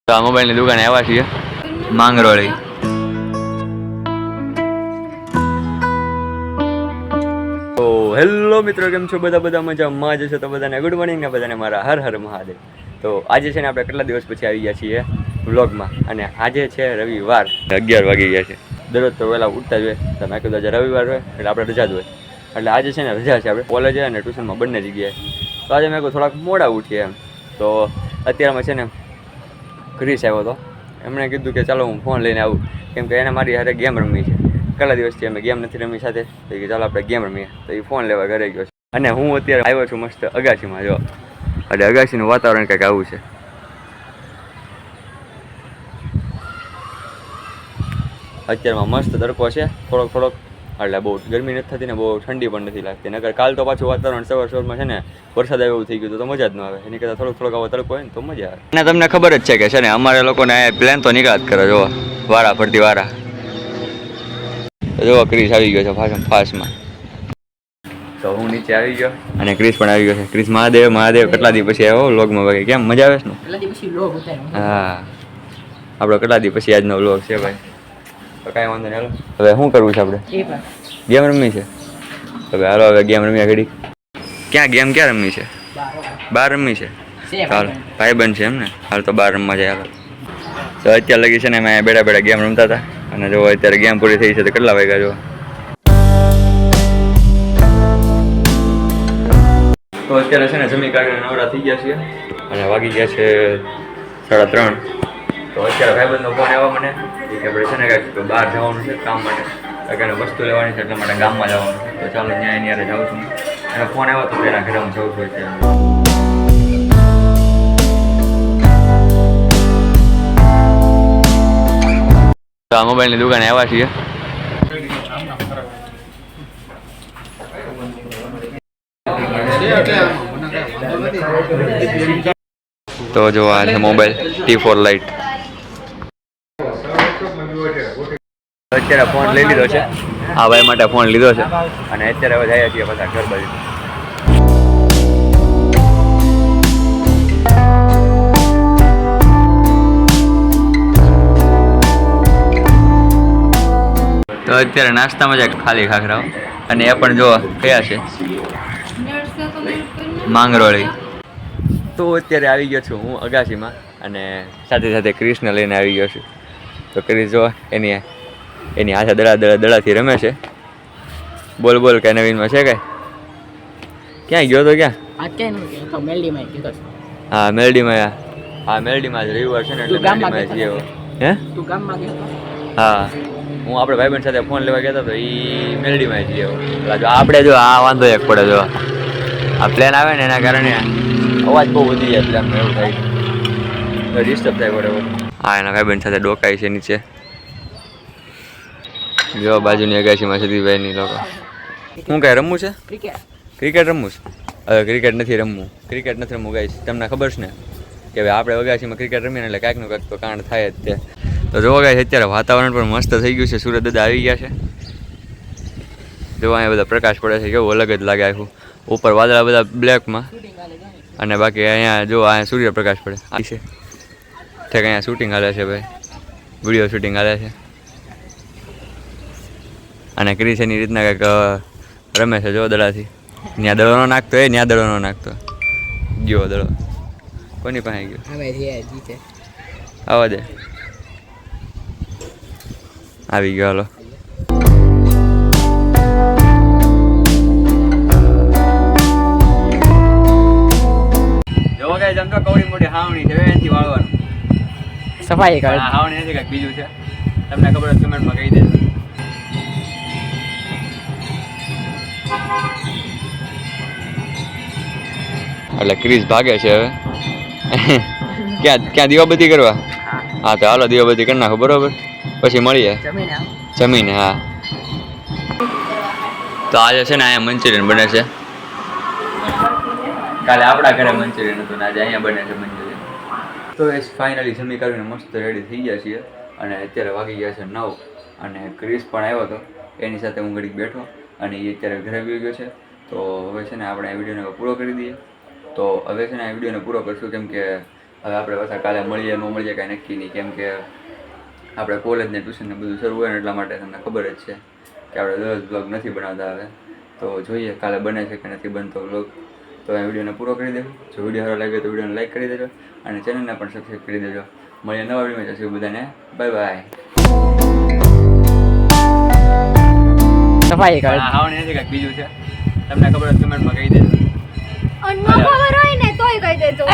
તો આ મોબાઈલની દુકાને આવ્યા છીએ માંગરોળી. તો હેલો મિત્રો, કેમ છો બધા મજામાં જ છો? તો બધાને ગુડ મોર્નિંગ ને બધાને મારા હર હર મહાદેવ. તો આજે છે ને આપણે કેટલા દિવસ પછી આવી ગયા છીએ વ્લોગમાં, અને આજે છે રવિવાર, 11 વાગી ગયા છે. દરરોજ તો વહેલા ઉઠતા જ હોય, તો મેં કીધું આજે રવિવાર હોય એટલે આપણે રજા જ હોય, એટલે આજે છે ને રજા છે આપણે કોલેજ અને ટ્યુશનમાં બંને જગ્યાએ. તો આજે મેં કહું થોડાક મોડા ઉઠીએ એમ. તો અત્યારમાં છે ને ક્રિશ આવ્યો હતો, એમણે કીધું કે ચાલો હું ફોન લઈને આવું, કેમ કે એને મારી હારે ગેમ રમવી છે. કેટલા દિવસથી અમે ગેમ નથી રમી સાથે, તો કે ચાલો આપણે ગેમ રમીએ. તો એ ફોન લેવા ઘરે ગયો છે, અને હું અત્યારે આવ્યો છું મસ્ત અગાસીમાં. જો એટલે અગાસીનું વાતાવરણ કંઈક આવું છે. અત્યારમાં મસ્ત તડકો છે થોડોક, એટલે બહુ ગરમી નથી થતી ને બહુ ઠંડી પણ નથી લાગતી. નકર કાલ તો પાછું વાતાવરણ સવારમાં છે ને વરસાદ આવ્યો એવું થઈ ગયું, તો મજા જ ન આવે. એની કરતાં થોડોક આવો તડકો હોય ને તો મજા આવે. અને તમને ખબર જ છે કે છે ને અમારે લોકોને પ્લેન તો નિકાત કરે, જો વારા ફરતી વારા. જો ક્રિશ આવી ગયો છે ફાસ્ટમાં. તો હું નીચે આવી ગયો અને ક્રિશ પણ આવી ગયો છે. ક્રિશ મહાદેવ કેટલા દી પછી આવ્યો વ્લોગમાં. ભાઈ કેમ મજા આવે છે ને? હા, આપણો કેટલા દી પછી આજનો વ્લોગ છે ભાઈ. તો કાંઈ વાંધો નહીં. હાલો હવે શું કરવું છે આપણે? ગેમ રમવી છે. હવે હાલો હવે ગેમ રમ્યા ઘડી. ક્યાં રમવી છે? બહાર રમવી છે. હાલો ભાઈબંધ છે એમ ને? હાલ તો બહાર રમવા જાય. હાલો તો અત્યારે લગી છે ને મેં બેઠા ગેમ રમતા હતા, અને જો અત્યારે ગેમ પૂરી થઈ છે તો કેટલા વાગ્યા જો. તો અત્યારે છે ને જમી કાઢીને નવરા થઈ ગયા છીએ, અને વાગી ગયા છે 3:30. તો અત્યારે ભાઈબંધનો ફોન આવ્યો મને કે આપણે છે ને કાંઈક બહાર જવાનું છે કામ માટે, કારણ વસ્તુ લેવાની છે, એટલા માટે ગામમાં જવાનું છે. તો ચાલો ત્યાં એની યારે જાઉં છું. એનો ફોન આવ્યો તો એના ઘરે હું જઉં છું અત્યારે. તો આ મોબાઈલની દુકાને આવ્યા છીએ. તો જો આ છે મોબાઈલ T4 લાઇટ. અત્યારે ફોન લઈ લીધો છે, આ ભાઈ માટે ફોન લીધો છે, અને અત્યારે હવે જઈએ છીએ બધા ઘર બાજુ. તો અત્યારે નાસ્તામાં જાય ખાલી ખાખરાઓ, અને એ પણ જો કયા છે માંગરોળી. તો અત્યારે આવી ગયો છું હું અગાસીમાં, અને સાથે ક્રિશને લઈને આવી ગયો છું. તો ક્રિશ જો એની હાથે દડાથી રમે છે. બોલ કઈ નવીનમાં છે કઈ? ક્યાં ગયો તો? ક્યાં? હા મેલડીમાં. હા મેલડીમાં જ રવિવાર છે ને એટલે મેલડીમાં જ ગયો. હે હા, હું આપણે ભાઈબંધ સાથે ફોન લેવા ગયા તો એ મેલડીમાં જ ગયો. આપણે જો આ વાંધો એક પડે, જો આ પ્લેન આવે ને એના કારણે અવાજ બહુ વધી જાય પ્લેનમાં, એવું થાય ડિસ્ટર્બ થાય બરાબર. હા એના ભાઈબંધ સાથે ડોકાય છે નીચે. જો બાજુની અગાસીમાં સદીભાઈની લોકો. શું કાંઈ રમવું છે? ક્રિકેટ રમવું છે? હવે ક્રિકેટ નથી રમવું ગાઈસ. તમને ખબર છે ને કે હવે આપણે અગાસીમાં ક્રિકેટ રમીએ એટલે કાંઈકનું કાંઈક તો કાંડ થાય જ તે. તો જોવા ગાઈસ અત્યારે વાતાવરણ પણ મસ્ત થઈ ગયું છે. સૂરજ દાદા આવી ગયા છે. જોવા અહીંયા બધા પ્રકાશ પડે છે, કેવું અલગ જ લાગે આખું. ઉપર વાદળા બધા બ્લેકમાં, અને બાકી અહીંયા જો અહીંયા સૂર્યપ્રકાશ પડે આ છે. ઠેક અહીંયા શૂટિંગ હાલે છે ભાઈ, વિડીયો શૂટિંગ હાલે છે. અને ક્રિશ એની રીતના કંઈક રમે છે જો દડાથી. ત્યાં દડો ન નાખતો ગયો દડો કોની પાસે ગયો? આવા દે, આવી ગયો. હાલો જો ગાઈસ આમ તો કવડી મોટી હાવણી છે, એનાથી વાળવાનું સફાઈ કર. હાવણી નથી કાંઈક બીજું છે, તમને ખબર હોય કમેન્ટમાં કહી દેજો. એટલે ક્રિશ ભાગે છે હવે. ક્યાં દીવાબત્તી કરવા? હા તો હાલો દીવાબત્તી કરી નાખો બરોબર, પછી મળીએ જમીને. હા તો આજે છે ને અહીંયા મંચુરિયન બને છે. કાલે આપણા ઘરે મંચુરિયન હતું ને આજે અહીંયા બને છે મંચુરિયન. તો એ ફાઇનલી જમી કરીને મસ્ત રેડી થઈ ગયા છીએ, અને અત્યારે વાગી ગયા છે 9. અને ક્રિશ પણ આવ્યો હતો, એની સાથે હું ઘડીક બેઠો, અને એ અત્યારે ઘરે આવી ગયો છે. તો હવે છે ને આપણે આ વિડીયોને પૂરો કરી દઈએ. તો હવે છે ને આ વિડીયોને પૂરો કરશું, કેમ કે હવે આપણે પાછા કાલે મળીએ ન મળીએ કાંઈ નક્કી નહીં, કેમ કે આપણે કોલેજ ને ટ્યુશન ને બધું શરૂ હોય ને એટલા માટે તમને ખબર જ છે કે આપણે દરરોજ બ્લોગ નથી બનાવતા હવે. તો જોઈએ કાલે બને છે કે નથી બનતો બ્લોગ. તો આ વિડીયોને પૂરો કરી દેજો. જો વિડીયો સારો લાગે તો વિડીયોને લાઈક કરી દેજો અને ચેનલને પણ સબસ્ક્રાઈબ કરી દેજો. મળીએ નવા વિડીયોમાં. જશે બધાને બાય બાય. સફાઈ કર. આવવાની નથી કાંઈક બીજું છે, તમને ખબર હોય કમેન્ટમાં કહી દેજો. અને ન ખબર હોય ને તોય કહી દેજો.